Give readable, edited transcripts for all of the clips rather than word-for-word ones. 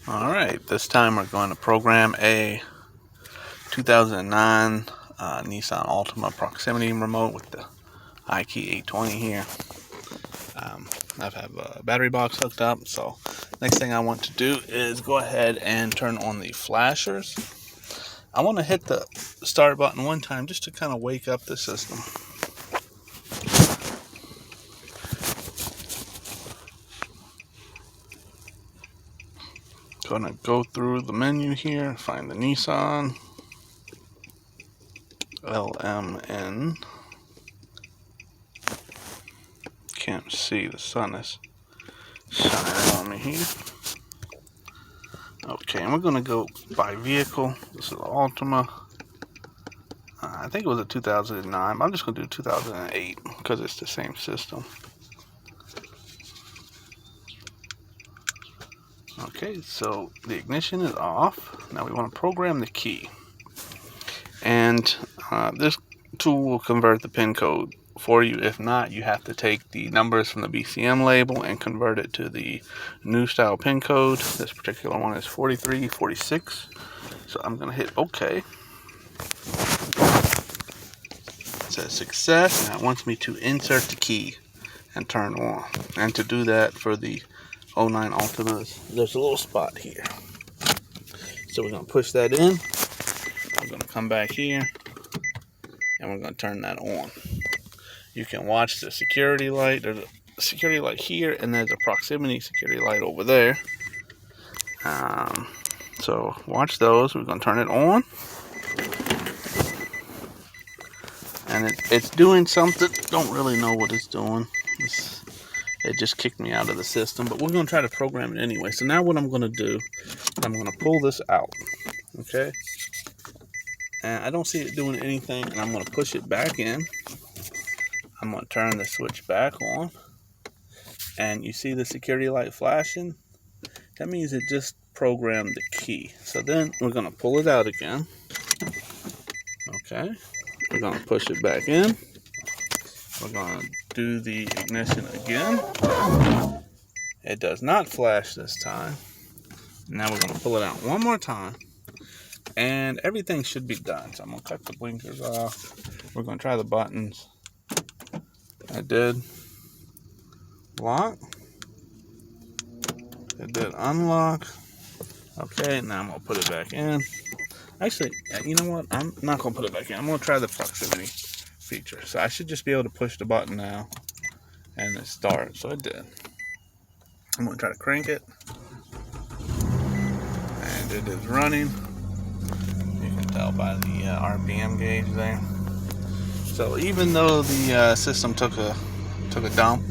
Alright, this time we're going to program a 2009 Nissan Altima proximity remote with the ikey 820 here. I have a battery box hooked up, so next thing I want to do is go ahead and turn on the flashers. I want to hit the start button one time just to kind of wake up the system. Gonna go through the menu here, find the Nissan LMN. Can't see, the sun is shining on me here. Okay, and we're gonna go by vehicle. This is the Altima. I think it was a 2009, but I'm just gonna do 2008 because it's the same system. Okay, so the ignition is off. Now we want to program the key. And this tool will convert the pin code for you. If not, you have to take the numbers from the BCM label and convert it to the new style pin code. This particular one is 4346. So I'm going to hit OK. It says success. Now it wants me to insert the key and turn on. And to do that for the 09 Altimas, there's a little spot here. So we're going to push that in. We're going to come back here and we're going to turn that on. You can watch the security light. There's a security light here and there's a proximity security light over there. So watch those. We're going to turn it on. And it's doing something. Don't really know what it's doing. It just kicked me out of the system, but we're going to try to program it anyway. So now what I'm going to do, I'm going to pull this out, okay? And I don't see it doing anything, and I'm going to push it back in. I'm going to turn the switch back on, and you see the security light flashing? That means it just programmed the key. So then we're going to pull it out again, okay? We're going to push it back in. We're going to do the ignition again. It does not flash this time. Now we're going to pull it out one more time. And everything should be done. So I'm going to cut the blinkers off. We're going to try the buttons. I did lock. It did unlock. Okay, now I'm going to put it back in. Actually, you know what? I'm not going to put it back in. I'm going to try the proximity feature. So I should just be able to push the button now and it starts. So it did. I'm going to try to crank it. And it is running. You can tell by the RPM gauge there. So even though the system took a dump,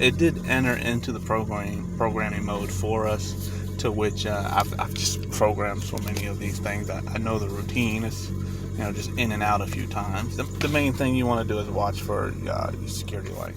it did enter into the programming mode for us, to which I've just programmed so many of these things. I know the routine is, just in and out a few times. The main thing you want to do is watch for your security light.